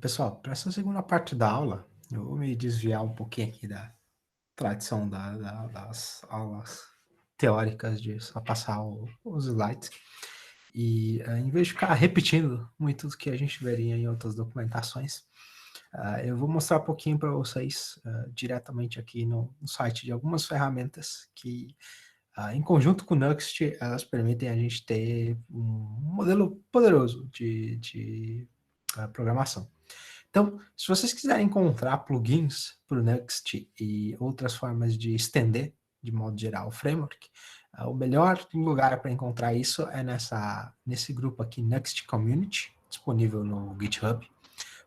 Pessoal, para essa segunda parte da aula, eu vou me desviar um pouquinho aqui da tradição das aulas teóricas de só passar os slides. E em vez de ficar repetindo muito do que a gente veria em outras documentações, eu vou mostrar um pouquinho para vocês diretamente aqui no site de algumas ferramentas que, em conjunto com o Nuxt, elas permitem a gente ter um modelo poderoso de programação. Então, se vocês quiserem encontrar plugins para o Nuxt e outras formas de estender, de modo geral, o framework, o melhor lugar para encontrar isso é nesse grupo aqui, Nuxt Community, disponível no GitHub,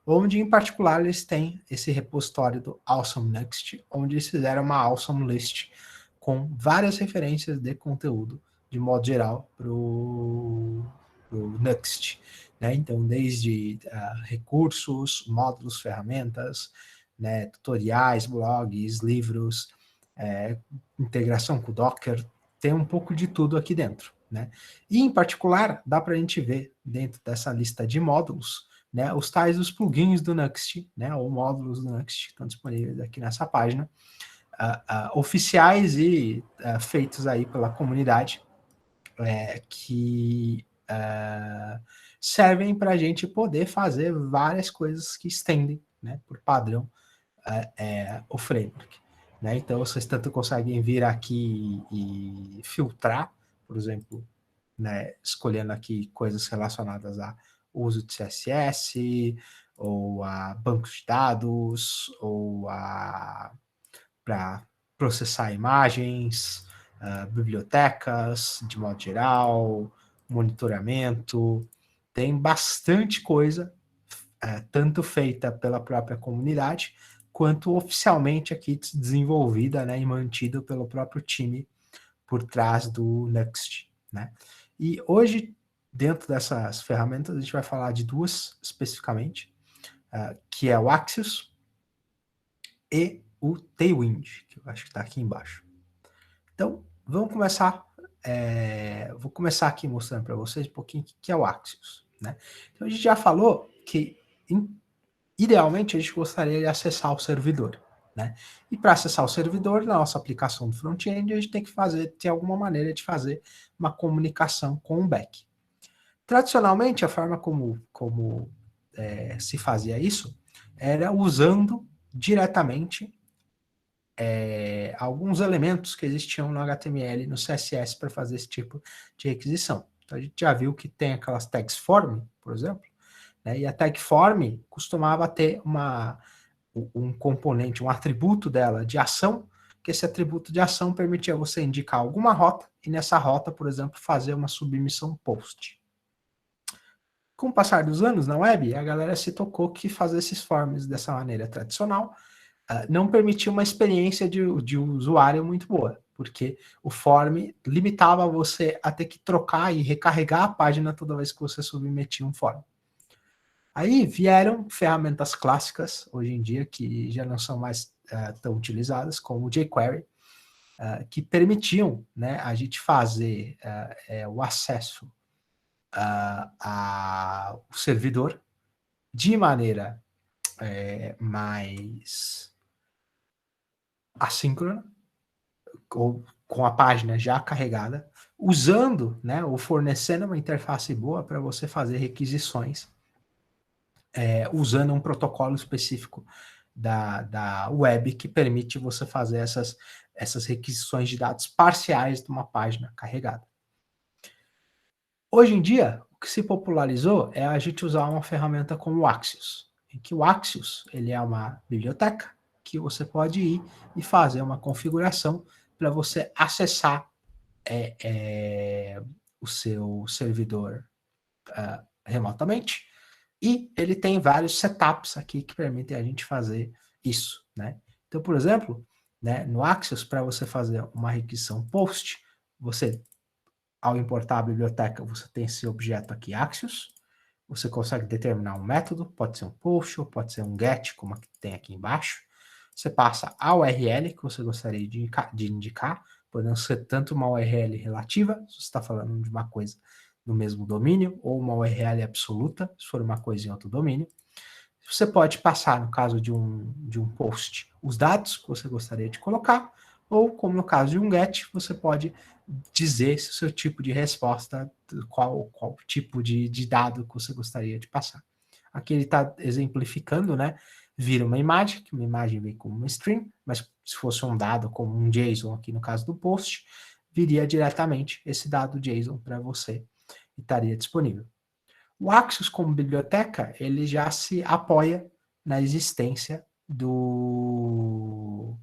onde, em particular, eles têm esse repositório do Awesome Nuxt, onde eles fizeram uma Awesome List com várias referências de conteúdo, de modo geral, para o Nuxt. Né? Então, desde recursos, módulos, ferramentas, né, tutoriais, blogs, livros, integração com o Docker, tem um pouco de tudo aqui dentro. Né? E, em particular, dá para a gente ver dentro dessa lista de módulos, né, os tais dos plugins do Nuxt, né, ou módulos do Nuxt que estão disponíveis aqui nessa página, oficiais e feitos aí pela comunidade, que servem para a gente poder fazer várias coisas que estendem, né, por padrão, o framework. Né? Então, vocês tanto conseguem vir aqui e filtrar, por exemplo, né, escolhendo aqui coisas relacionadas a uso de CSS, ou a bancos de dados, ou para processar imagens, bibliotecas, de modo geral, monitoramento. Tem bastante coisa, tanto feita pela própria comunidade, quanto oficialmente aqui desenvolvida, né, e mantida pelo próprio time por trás do Nuxt. Né? E hoje, dentro dessas ferramentas, a gente vai falar de duas especificamente, que é o Axios e o Tailwind, que eu acho que está aqui embaixo. Então, vamos começar. Vou começar aqui mostrando para vocês um pouquinho o que é o Axios. Né? Então, a gente já falou que, idealmente, a gente gostaria de acessar o servidor. Né? E para acessar o servidor, na nossa aplicação do front-end, a gente tem que ter alguma maneira de fazer uma comunicação com o back. Tradicionalmente, a forma como se fazia isso era usando diretamente alguns elementos que existiam no HTML e no CSS para fazer esse tipo de requisição. Então, a gente já viu que tem aquelas tags form, por exemplo, né? E a tag form costumava ter um componente, um atributo dela de ação, que esse atributo de ação permitia você indicar alguma rota, e nessa rota, por exemplo, fazer uma submissão post. Com o passar dos anos na web, a galera se tocou que fazer esses forms dessa maneira tradicional não permitia uma experiência de usuário muito boa, porque o form limitava você a ter que trocar e recarregar a página toda vez que você submetia um form. Aí vieram ferramentas clássicas, hoje em dia, que já não são mais tão utilizadas, como o jQuery, que permitiam, né, a gente fazer o acesso ao servidor de maneira mais assíncrona, ou com a página já carregada, usando, né, ou fornecendo uma interface boa para você fazer requisições, usando um protocolo específico da web que permite você fazer essas requisições de dados parciais de uma página carregada. Hoje em dia, o que se popularizou é a gente usar uma ferramenta como o Axios, em que o Axios ele é uma biblioteca que você pode ir e fazer uma configuração para você acessar o seu servidor remotamente, e ele tem vários setups aqui que permitem a gente fazer isso. Né? Então, por exemplo, né, no Axios, para você fazer uma requisição post, você, ao importar a biblioteca, você tem esse objeto aqui, Axios, você consegue determinar um método, pode ser um post ou pode ser um get, como tem aqui embaixo. Você passa a URL que você gostaria de indicar, podendo ser tanto uma URL relativa, se você está falando de uma coisa no mesmo domínio, ou uma URL absoluta, se for uma coisa em outro domínio. Você pode passar, no caso de um post, os dados que você gostaria de colocar, ou, como no caso de um GET, você pode dizer se o seu tipo de resposta, qual tipo de dado que você gostaria de passar. Aqui ele está exemplificando, né? Vira uma imagem, que uma imagem vem como uma string, mas se fosse um dado como um JSON, aqui no caso do post, viria diretamente esse dado JSON para você e estaria disponível. O Axios, como biblioteca, ele já se apoia na existência de um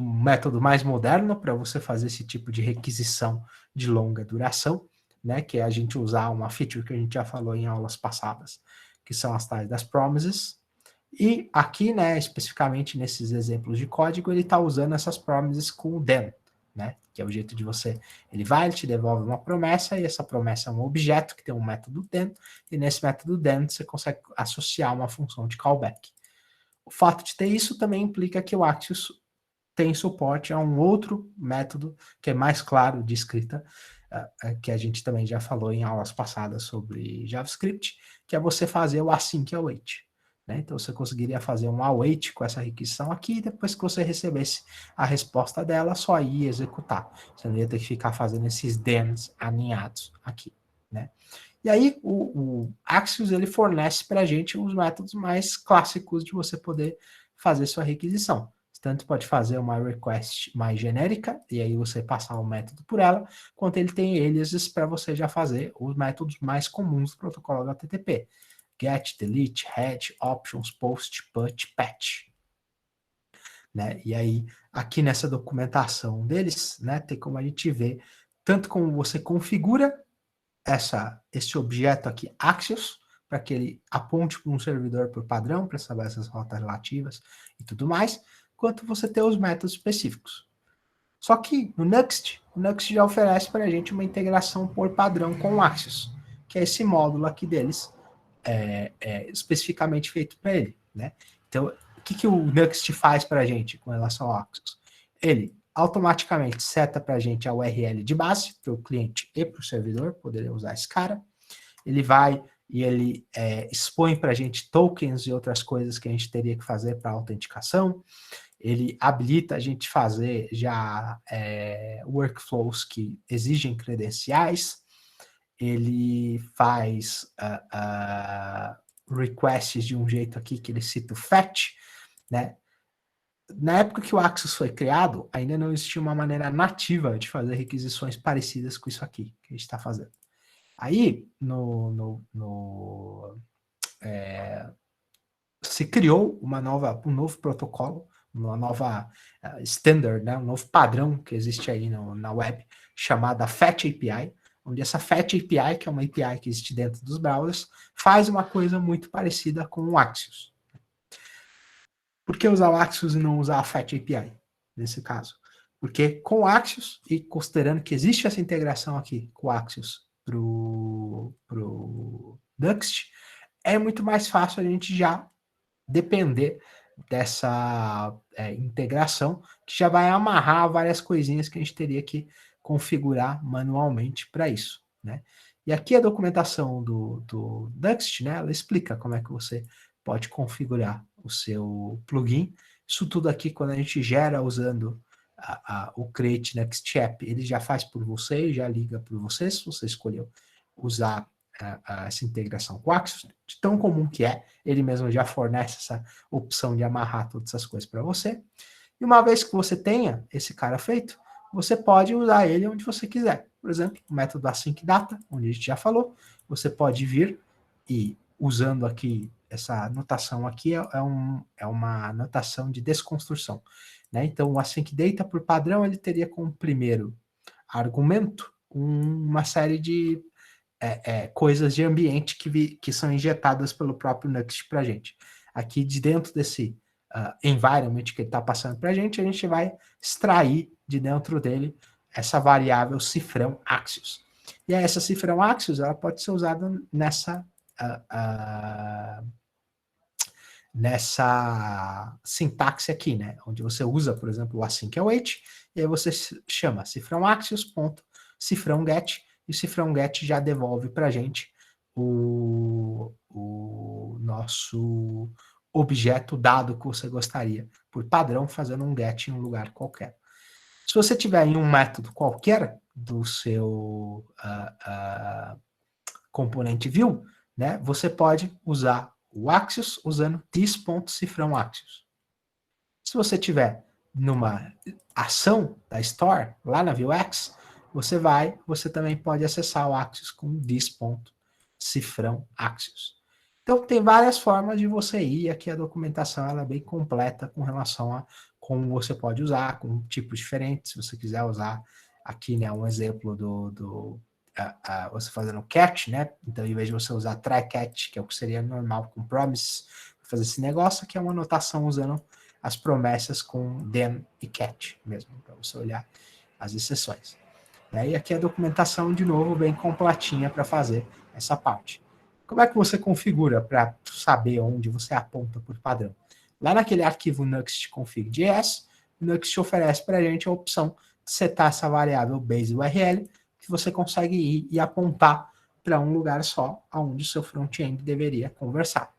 método mais moderno para você fazer esse tipo de requisição de longa duração, né, que é a gente usar uma feature que a gente já falou em aulas passadas, que são as tais das promises. E aqui, né, especificamente nesses exemplos de código, ele está usando essas promises com o then, né, que é o jeito de você, ele te devolve uma promessa, e essa promessa é um objeto que tem um método then, e nesse método then você consegue associar uma função de callback. O fato de ter isso também implica que o Axios tem suporte a um outro método que é mais claro de escrita, que a gente também já falou em aulas passadas sobre JavaScript, que é você fazer o async await. Né? Então você conseguiria fazer um await com essa requisição aqui, e depois que você recebesse a resposta dela, só ia executar. Você não ia ter que ficar fazendo esses thens aninhados aqui. Né? E aí o Axios ele fornece para a gente os métodos mais clássicos de você poder fazer sua requisição. Tanto pode fazer uma request mais genérica, e aí você passar o método por ela, quanto ele tem aliases para você já fazer os métodos mais comuns do protocolo HTTP. Get, delete, head, options, post, put, patch. Né? E aí, aqui nessa documentação deles, né, tem como a gente ver tanto como você configura esse objeto aqui, Axios, para que ele aponte para um servidor por padrão, para saber essas rotas relativas e tudo mais, quanto você ter os métodos específicos. Só que no Nuxt, o Nuxt já oferece para a gente uma integração por padrão com o Axios, que é esse módulo aqui deles, especificamente feito para ele. Né? Então, o que o Nuxt faz para a gente com relação ao Axios? Ele automaticamente seta para a gente a URL de base, para o cliente e para o servidor poderem usar esse cara. Ele vai e ele expõe para a gente tokens e outras coisas que a gente teria que fazer para autenticação. Ele habilita a gente fazer já workflows que exigem credenciais. Ele faz requests de um jeito aqui que ele cita o fetch, né? Na época que o Axios foi criado, ainda não existia uma maneira nativa de fazer requisições parecidas com isso aqui que a gente está fazendo. Aí, se criou um novo protocolo, uma nova standard, né, um novo padrão que existe aí na web, chamada Fetch API, onde essa Fetch API, que é uma API que existe dentro dos browsers, faz uma coisa muito parecida com o Axios. Por que usar o Axios e não usar a Fetch API, nesse caso? Porque com o Axios, e considerando que existe essa integração aqui com o Axios para o Nuxt, é muito mais fácil a gente já depender dessa integração, que já vai amarrar várias coisinhas que a gente teria que configurar manualmente para isso. Né? E aqui a documentação do Nuxt, né, ela explica como é que você pode configurar o seu plugin. Isso tudo aqui, quando a gente gera usando o Create Next App, ele já faz por você, já liga por você, se você escolheu usar essa integração com o Axios, de tão comum que é, ele mesmo já fornece essa opção de amarrar todas essas coisas para você. E uma vez que você tenha esse cara feito, você pode usar ele onde você quiser. Por exemplo, o método async data, onde a gente já falou, você pode vir e usando aqui essa notação aqui é uma notação de desconstrução. Né? Então, o async data, por padrão, ele teria como primeiro argumento uma série de coisas de ambiente que são injetadas pelo próprio Nuxt para a gente. Aqui de dentro desse environment que ele está passando para a gente vai extrair de dentro dele essa variável cifrão Axios. E essa cifrão Axios ela pode ser usada nessa sintaxe aqui, né? Onde você usa, por exemplo, o async await, e aí você chama cifrão Axios.cifrão get, e o cifrão get já devolve para a gente o nosso objeto dado que você gostaria, por padrão, fazendo um get em um lugar qualquer. Se você tiver em um método qualquer do seu componente view, né, você pode usar o Axios usando this.cifrão Axios. Se você tiver numa ação da Store, lá na Vuex, você também pode acessar o Axios com this.cifrão Axios. Então, tem várias formas de você ir. Aqui a documentação ela é bem completa com relação a como você pode usar, com tipos diferentes. Se você quiser usar aqui, né, um exemplo você fazendo catch, né? Então, em vez de você usar try catch, que é o que seria normal com promise, fazer esse negócio, aqui é uma anotação usando as promessas com then e catch mesmo, para você olhar as exceções. E aqui a documentação, de novo, bem completinha para fazer essa parte. Como é que você configura para saber onde você aponta por padrão? Lá naquele arquivo nuxt config.js, o Nuxt oferece para a gente a opção de setar essa variável base URL, que você consegue ir e apontar para um lugar só, onde o seu front-end deveria conversar.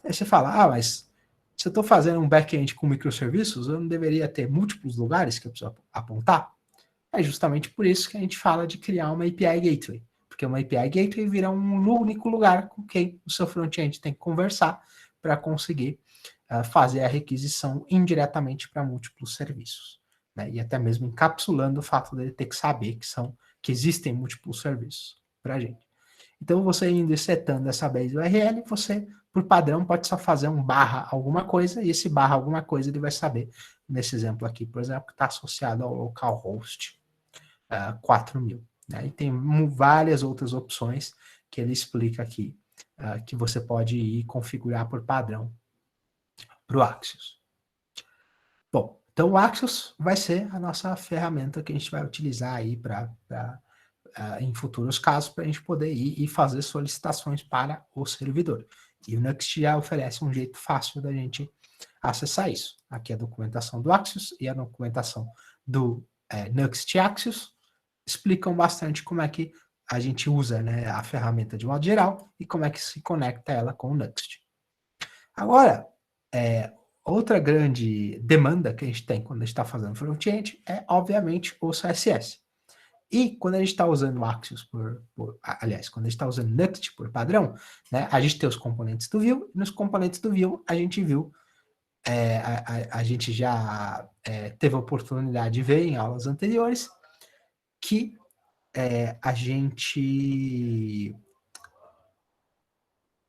Aí você fala, mas se eu estou fazendo um back-end com microserviços, eu não deveria ter múltiplos lugares que eu preciso apontar? É justamente por isso que a gente fala de criar uma API Gateway, porque uma API Gateway vira um único lugar com quem o seu front-end tem que conversar para conseguir fazer a requisição indiretamente para múltiplos serviços, né? E até mesmo encapsulando o fato dele ter que saber que existem múltiplos serviços para a gente. Então, você indo e setando essa base URL, você, por padrão, pode só fazer um barra alguma coisa, e esse barra alguma coisa ele vai saber, nesse exemplo aqui, por exemplo, que está associado ao localhost 4000. Né? E tem várias outras opções que ele explica aqui, que você pode ir configurar por padrão para o Axios. Bom, então o Axios vai ser a nossa ferramenta que a gente vai utilizar aí em futuros casos para a gente poder ir e fazer solicitações para o servidor. E o Nuxt já oferece um jeito fácil da gente acessar isso. Aqui a documentação do Axios e a documentação do Nuxt Axios explicam bastante como é que a gente usa, né, a ferramenta de modo geral e como é que se conecta ela com o Nuxt. Agora, outra grande demanda que a gente tem quando a gente está fazendo front-end é, obviamente, o CSS. E quando a gente está usando o Axios aliás, quando a gente está usando Nuxt por padrão, né, a gente tem os componentes do Vue, e nos componentes do Vue a gente viu, a gente já teve a oportunidade de ver em aulas anteriores, que a gente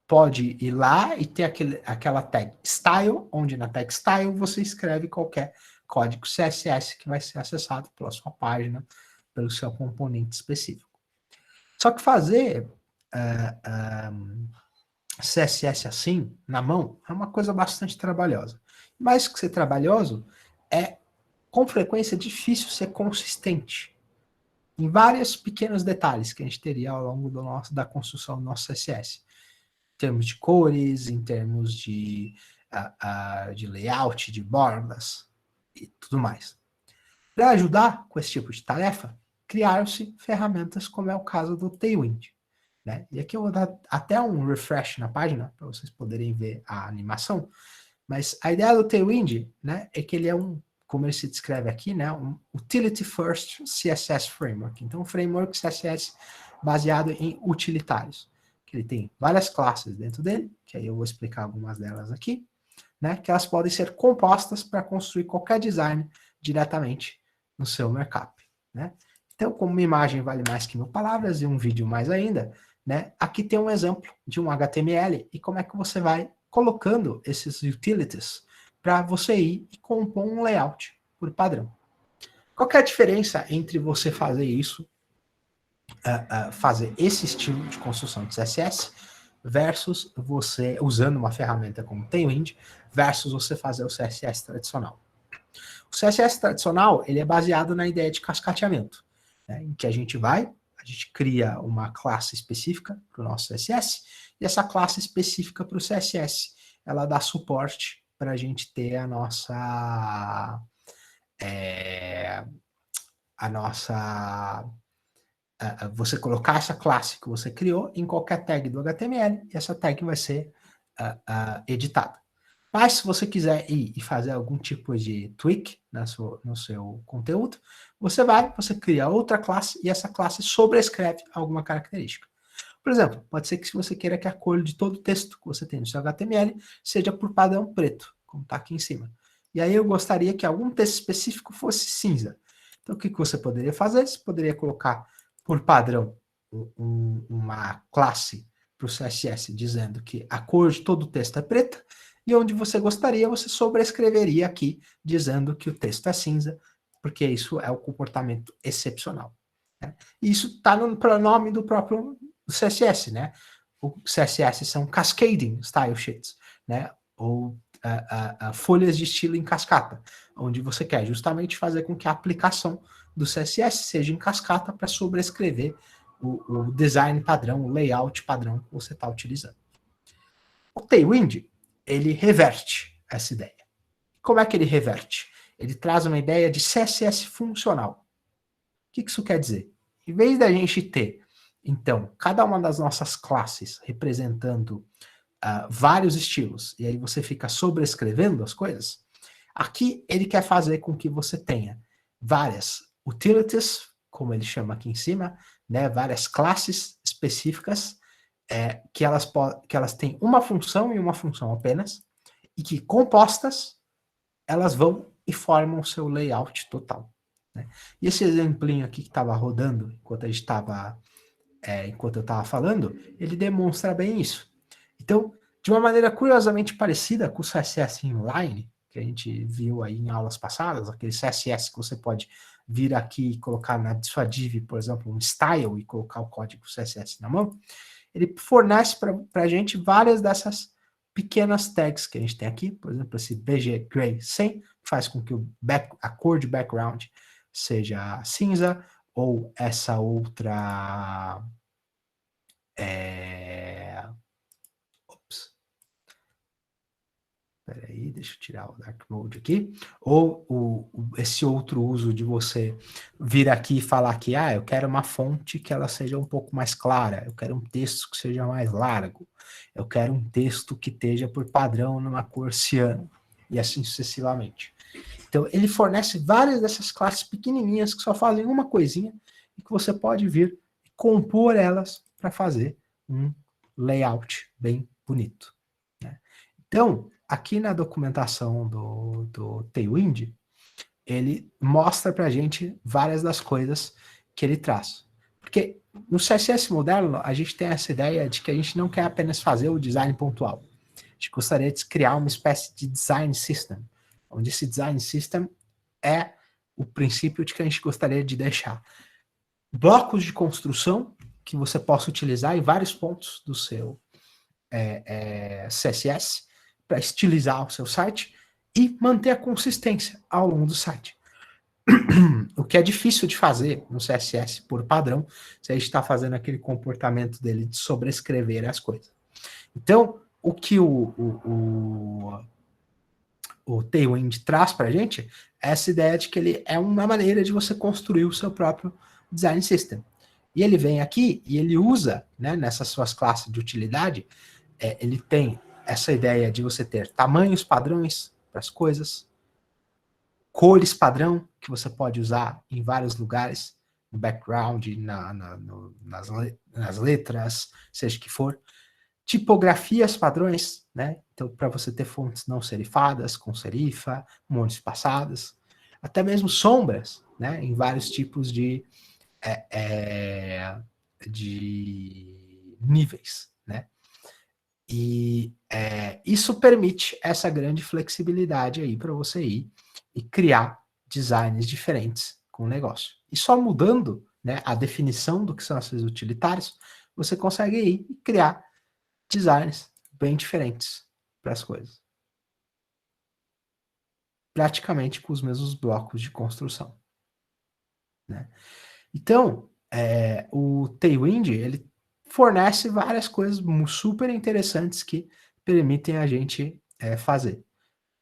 pode ir lá e ter aquela tag style, onde na tag style você escreve qualquer código CSS que vai ser acessado pela sua página, pelo seu componente específico. Só que fazer CSS assim, na mão, é uma coisa bastante trabalhosa. Mais que ser trabalhoso, é com frequência difícil ser consistente em vários pequenos detalhes que a gente teria ao longo da construção do nosso CSS. Em termos de cores, em termos de layout, de bordas e tudo mais. Para ajudar com esse tipo de tarefa, criaram-se ferramentas como é o caso do Tailwind. Né? E aqui eu vou dar até um refresh na página para vocês poderem ver a animação. Mas a ideia do Tailwind, né, é que ele é como ele se descreve aqui, né, um Utility First CSS Framework. Então, um framework CSS baseado em utilitários. Que ele tem várias classes dentro dele, que aí eu vou explicar algumas delas aqui, né, que elas podem ser compostas para construir qualquer design diretamente no seu markup. Né? Então, como uma imagem vale mais que 1000 palavras e um vídeo mais ainda, né, aqui tem um exemplo de um HTML e como é que você vai colocando esses utilities para você ir e compor um layout por padrão. Qual que é a diferença entre você fazer isso, fazer esse estilo de construção de CSS, versus você usando uma ferramenta como Tailwind, versus você fazer o CSS tradicional? O CSS tradicional ele é baseado na ideia de cascateamento, né, em que a gente cria uma classe específica para o nosso CSS, e essa classe específica para o CSS, ela dá suporte para a gente ter a nossa você colocar essa classe que você criou em qualquer tag do HTML, e essa tag vai ser editada. Mas se você quiser ir e fazer algum tipo de tweak no seu conteúdo, você cria outra classe e essa classe sobrescreve alguma característica. Por exemplo, pode ser que se você queira que a cor de todo o texto que você tem no seu HTML seja por padrão preto, como está aqui em cima. E aí eu gostaria que algum texto específico fosse cinza. Então o que você poderia fazer? Você poderia colocar por padrão uma classe para o CSS dizendo que a cor de todo o texto é preta, e onde você gostaria, você sobrescreveria aqui dizendo que o texto é cinza, porque isso é o comportamento excepcional. Né? E isso está no pronome do próprio CSS, né? O CSS são cascading style sheets, né? Ou folhas de estilo em cascata, onde você quer justamente fazer com que a aplicação do CSS seja em cascata para sobrescrever o design padrão, o layout padrão que você está utilizando. O Tailwind, ele reverte essa ideia. Como é que ele reverte? Ele traz uma ideia de CSS funcional. O que isso quer dizer? Em vez da gente ter, então, cada uma das nossas classes representando vários estilos, e aí você fica sobrescrevendo as coisas, aqui ele quer fazer com que você tenha várias utilities, como ele chama aqui em cima, né, várias classes específicas, que elas têm uma função e uma função apenas, e que compostas, elas vão e formam o seu layout total. Né? E esse exemplinho aqui que estava rodando enquanto eu estava falando, ele demonstra bem isso. Então, de uma maneira curiosamente parecida com o CSS inline, que a gente viu aí em aulas passadas, aquele CSS que você pode vir aqui e colocar na sua div, por exemplo, um style e colocar o código CSS na mão, ele fornece para a gente várias dessas pequenas tags que a gente tem aqui, por exemplo, esse BG Gray 100 faz com que a cor de background seja cinza, ou essa outra Peraí, deixa eu tirar o Dark Mode aqui. Ou esse outro uso de você vir aqui e falar que eu quero uma fonte que ela seja um pouco mais clara, eu quero um texto que seja mais largo, eu quero um texto que esteja por padrão numa cor ciano, e assim sucessivamente. Então, ele fornece várias dessas classes pequenininhas que só fazem uma coisinha e que você pode vir e compor elas para fazer um layout bem bonito. Né? Então, aqui na documentação do Tailwind, ele mostra para a gente várias das coisas que ele traz. Porque no CSS moderno, a gente tem essa ideia de que a gente não quer apenas fazer o design pontual. A gente gostaria de criar uma espécie de design system, onde esse design system é o princípio de que a gente gostaria de deixar blocos de construção que você possa utilizar em vários pontos do seu CSS para estilizar o seu site e manter a consistência ao longo do site. O que é difícil de fazer no CSS por padrão, se a gente está fazendo aquele comportamento dele de sobrescrever as coisas. Então, o que o Tailwind traz para a gente é essa ideia de que ele é uma maneira de você construir o seu próprio design system. E ele vem aqui e ele usa, né, nessas suas classes de utilidade, ele tem essa ideia de você ter tamanhos padrões para as coisas, cores padrão, que você pode usar em vários lugares, no background, nas letras, seja que for, tipografias padrões, né? Então, para você ter fontes não serifadas, com serifa, monoespaçadas, até mesmo sombras, né? Em vários tipos de níveis, né? E isso permite essa grande flexibilidade aí para você ir e criar designs diferentes com o negócio. E só mudando, né, a definição do que são esses utilitários, você consegue ir e criar designs bem diferentes para as coisas. Praticamente com os mesmos blocos de construção. Né? Então, o Tailwind, ele fornece várias coisas super interessantes que permitem a gente fazer.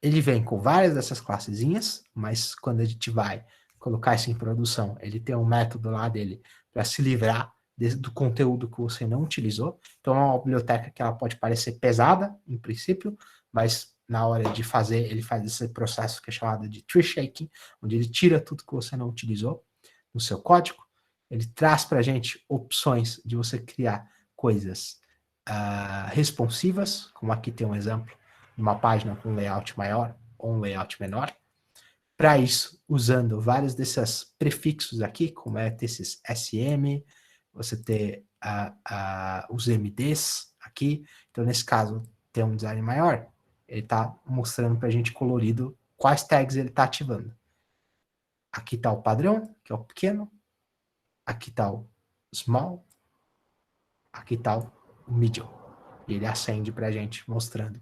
Ele vem com várias dessas classezinhas, mas quando a gente vai colocar isso em produção, ele tem um método lá dele para se livrar do conteúdo que você não utilizou. Então, é uma biblioteca que ela pode parecer pesada, em princípio, mas na hora de fazer, ele faz esse processo que é chamado de tree shaking, onde ele tira tudo que você não utilizou no seu código. Ele traz para a gente opções de você criar coisas responsivas, como aqui tem um exemplo de uma página com um layout maior ou um layout menor. Para isso, usando vários desses prefixos aqui, como é ter esses SM, você ter os MDs aqui. Então, nesse caso, tem um design maior, ele está mostrando para a gente colorido quais tags ele está ativando. Aqui está o padrão, que é o pequeno. Aqui está o small. Aqui está o medium. E ele acende para a gente, mostrando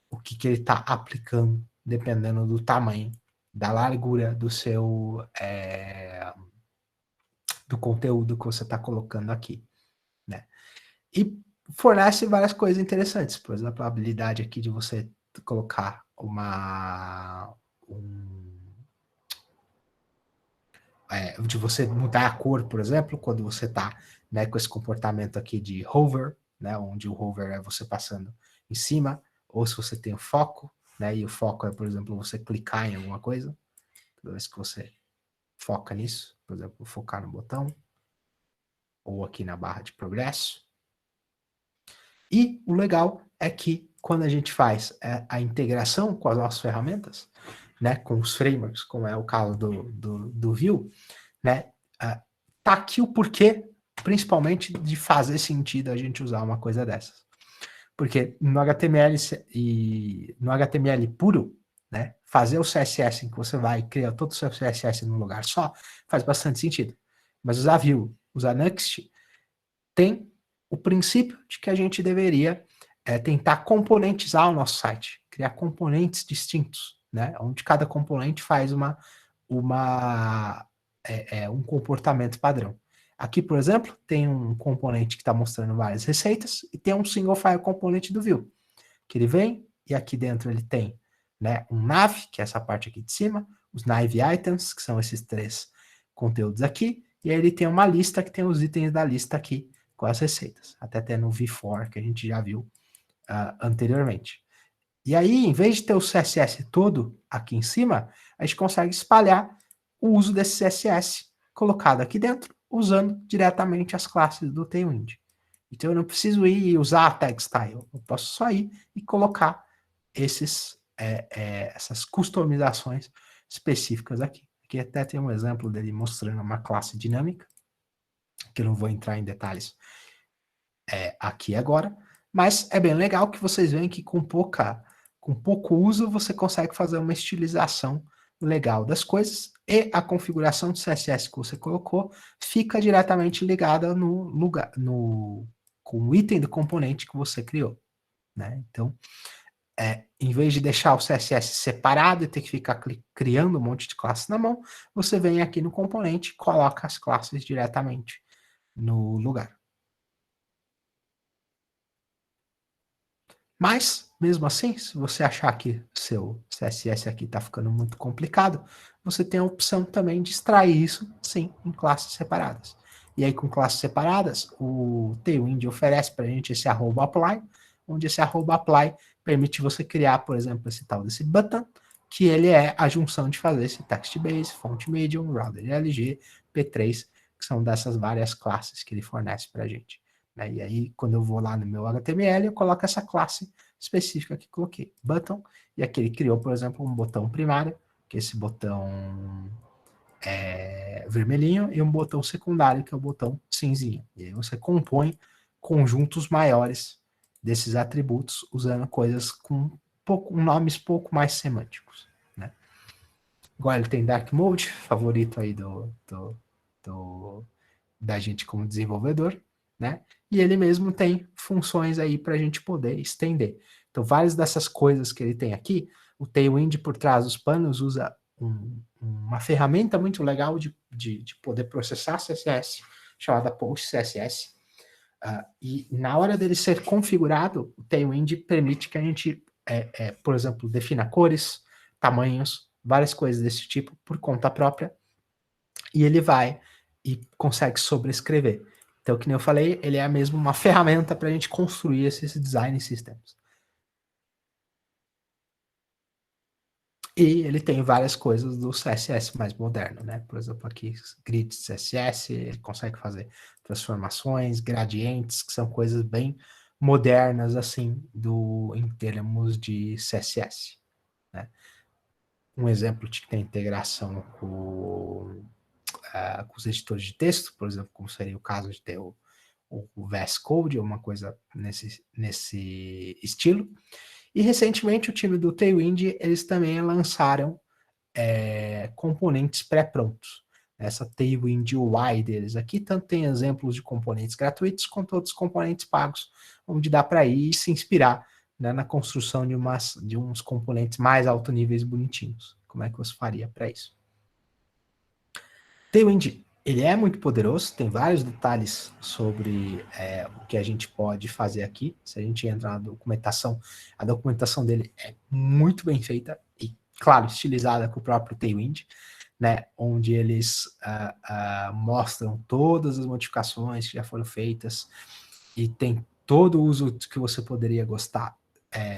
o que ele está aplicando, dependendo do tamanho, da largura do seu do conteúdo que você está colocando aqui, né? E fornece várias coisas interessantes, por exemplo, a habilidade aqui de você colocar de você mudar a cor, por exemplo, quando você está, né, com esse comportamento aqui de hover, né, onde o hover é você passando em cima, ou se você tem o foco, né, e o foco é, por exemplo, você clicar em alguma coisa, toda vez que você foca nisso, por exemplo, focar no botão, ou aqui na barra de progresso. E o legal é que quando a gente faz a integração com as nossas ferramentas, né, com os frameworks, como é o caso do Vue, né, tá aqui o porquê, principalmente, de fazer sentido a gente usar uma coisa dessas. Porque no HTML e no HTML puro, né, fazer o CSS em que você vai criar todo o seu CSS num lugar só, faz bastante sentido. Mas usar Vue, usar Next, tem o princípio de que a gente deveria tentar componentizar o nosso site, criar componentes distintos, né, onde cada componente faz um comportamento padrão. Aqui, por exemplo, tem um componente que está mostrando várias receitas e tem um single file componente do Vue, que ele vem e aqui dentro ele tem, né, um nav, que é essa parte aqui de cima, os nav items, que são esses 3 conteúdos aqui, e aí ele tem uma lista que tem os itens da lista aqui com as receitas, até tem no V4, que a gente já viu anteriormente. E aí, em vez de ter o CSS todo aqui em cima, a gente consegue espalhar o uso desse CSS colocado aqui dentro, usando diretamente as classes do Tailwind. Então, eu não preciso ir e usar a tag style, eu posso só ir e colocar essas customizações específicas aqui. Aqui até tem um exemplo dele mostrando uma classe dinâmica, que eu não vou entrar em detalhes aqui agora, mas é bem legal que vocês veem que com pouco uso você consegue fazer uma estilização legal das coisas e a configuração do CSS que você colocou fica diretamente ligada com o item do componente que você criou, né? Então, em vez de deixar o CSS separado e ter que ficar criando um monte de classes na mão, você vem aqui no componente e coloca as classes diretamente no lugar. Mas, mesmo assim, se você achar que seu CSS aqui está ficando muito complicado, você tem a opção também de extrair isso, sim, em classes separadas. E aí, com classes separadas, o Tailwind oferece para a gente esse @apply, onde esse @apply permite você criar, por exemplo, esse tal desse button, que ele é a junção de fazer esse text base, font medium, router LG, P3, que são dessas várias classes que ele fornece para a gente. Né? E aí, quando eu vou lá no meu HTML, eu coloco essa classe específica que coloquei, button, e aqui ele criou, por exemplo, um botão primário, que é esse botão vermelhinho, e um botão secundário, que é o botão cinzinho. E aí você compõe conjuntos maiores desses atributos, usando coisas com nomes pouco mais semânticos. Né? Igual ele tem Dark Mode, favorito aí da gente como desenvolvedor, né? E ele mesmo tem funções aí para a gente poder estender. Então, várias dessas coisas que ele tem aqui, o Tailwind por trás dos panos usa uma ferramenta muito legal de poder processar CSS, chamada PostCSS. E na hora dele ser configurado, o Tailwind permite que a gente, por exemplo, defina cores, tamanhos, várias coisas desse tipo por conta própria, e ele vai e consegue sobrescrever. Então, que nem eu falei, ele é mesmo uma ferramenta para a gente construir esses design systems. E ele tem várias coisas do CSS mais moderno, né? Por exemplo, aqui, grid CSS, ele consegue fazer transformações, gradientes, que são coisas bem modernas, assim, em termos de CSS, né? Um exemplo de que tem integração com os editores de texto, por exemplo, como seria o caso de ter o VS Code, ou uma coisa nesse estilo. E recentemente o time do Tailwind, eles também lançaram componentes pré-prontos. Essa Tailwind UI deles aqui tanto tem exemplos de componentes gratuitos quanto outros componentes pagos, onde dá para ir se inspirar, né, na construção de uns componentes mais alto níveis bonitinhos. Como é que você faria para isso? Tailwind, ele é muito poderoso, tem vários detalhes sobre o que a gente pode fazer aqui. Se a gente entrar na documentação, a documentação dele é muito bem feita e, claro, estilizada com o próprio Tailwind, né, onde eles mostram todas as modificações que já foram feitas e tem todo o uso que você poderia gostar,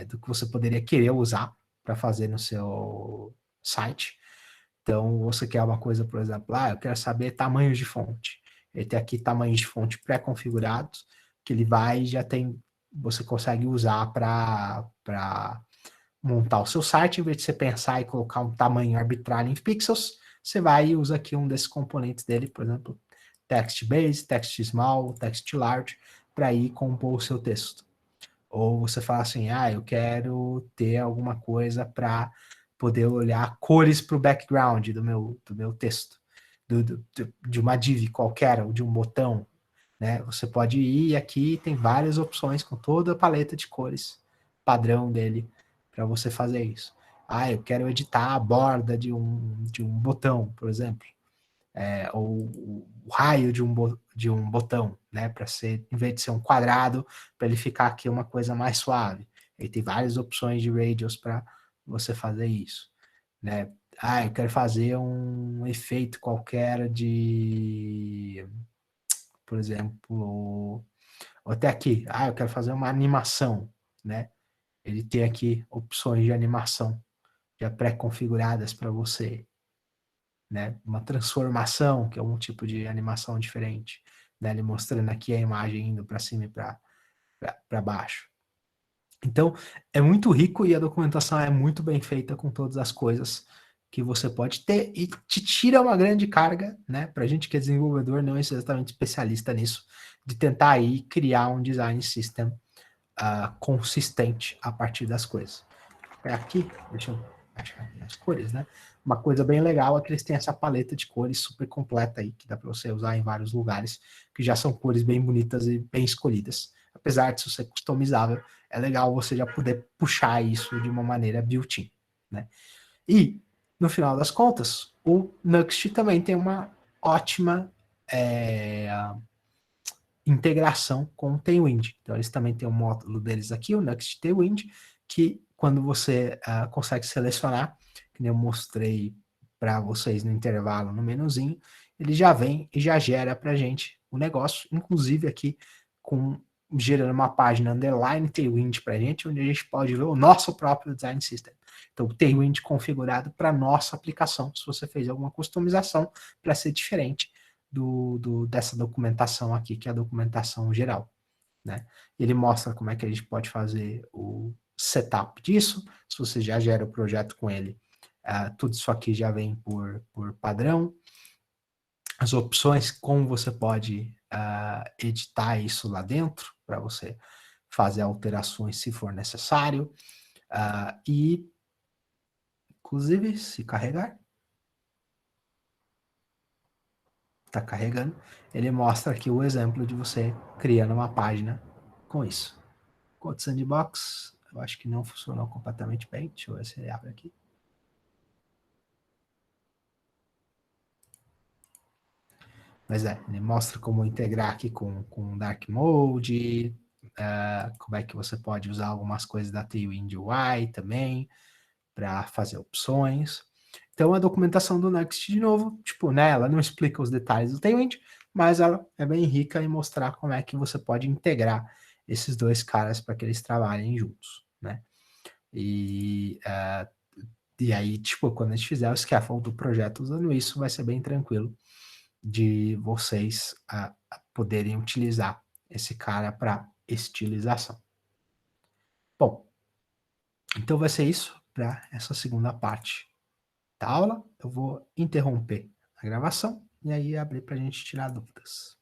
do que você poderia querer usar para fazer no seu site. Então, você quer uma coisa, por exemplo, eu quero saber tamanhos de fonte. Ele tem aqui tamanhos de fonte pré-configurados, que ele vai e já tem, você consegue usar para montar o seu site. Em vez de você pensar e colocar um tamanho arbitrário em pixels, você vai e usa aqui um desses componentes dele, por exemplo, text base, text small, text large, para ir compor o seu texto. Ou você fala assim, eu quero ter alguma coisa para poder olhar cores para o background do meu texto, de uma div qualquer, ou de um botão, né? Você pode ir aqui, tem várias opções com toda a paleta de cores padrão dele para você fazer isso. Eu quero editar a borda de um botão, por exemplo, ou o raio de um botão, né? Para ser, em vez de ser um quadrado, para ele ficar aqui uma coisa mais suave. Ele tem várias opções de radius para você fazer isso, né? Eu quero fazer um efeito qualquer por exemplo, até aqui, eu quero fazer uma animação, né? Ele tem aqui opções de animação já pré-configuradas para você, né? Uma transformação, que é um tipo de animação diferente, né? Ele mostrando aqui a imagem indo para cima e para baixo. Então, é muito rico e a documentação é muito bem feita com todas as coisas que você pode ter e te tira uma grande carga, né? Para a gente que é desenvolvedor, não é exatamente especialista nisso, de tentar aí criar um design system consistente a partir das coisas. Aqui, deixa eu achar as cores, né? Uma coisa bem legal é que eles têm essa paleta de cores super completa aí, que dá para você usar em vários lugares, que já são cores bem bonitas e bem escolhidas. Apesar de ser customizável, é legal você já poder puxar isso de uma maneira built-in, né? E, no final das contas, o Nuxt também tem uma ótima integração com o Tailwind. Então, eles também têm um módulo deles aqui, o Nuxt Tailwind, que quando você consegue selecionar, que nem eu mostrei para vocês no intervalo, no menuzinho, ele já vem e já gera para a gente o negócio, inclusive aqui gerando uma página underline Tailwind para a gente, onde a gente pode ver o nosso próprio design system. Então, o Tailwind configurado para nossa aplicação, se você fez alguma customização para ser diferente dessa documentação aqui, que é a documentação geral, né? Ele mostra como é que a gente pode fazer o setup disso, se você já gera o projeto com ele, tudo isso aqui já vem por padrão, as opções, como você pode editar isso lá dentro, para você fazer alterações se for necessário, e, inclusive, se carregar, está carregando, ele mostra aqui o exemplo de você criando uma página com isso. Code Sandbox, eu acho que não funcionou completamente bem. Deixa eu ver se ele abre aqui. Mas ele mostra como integrar aqui com Dark Mode, como é que você pode usar algumas coisas da Tailwind UI também, para fazer opções. Então, a documentação do Next, de novo, tipo, né, ela não explica os detalhes do Tailwind, mas ela é bem rica em mostrar como é que você pode integrar esses dois caras para que eles trabalhem juntos, né? E aí, tipo, quando a gente fizer o scaffold do projeto usando isso, vai ser bem tranquilo de vocês poderem utilizar esse cara para estilização. Bom, então vai ser isso para essa segunda parte da aula. Eu vou interromper a gravação e aí abrir para a gente tirar dúvidas.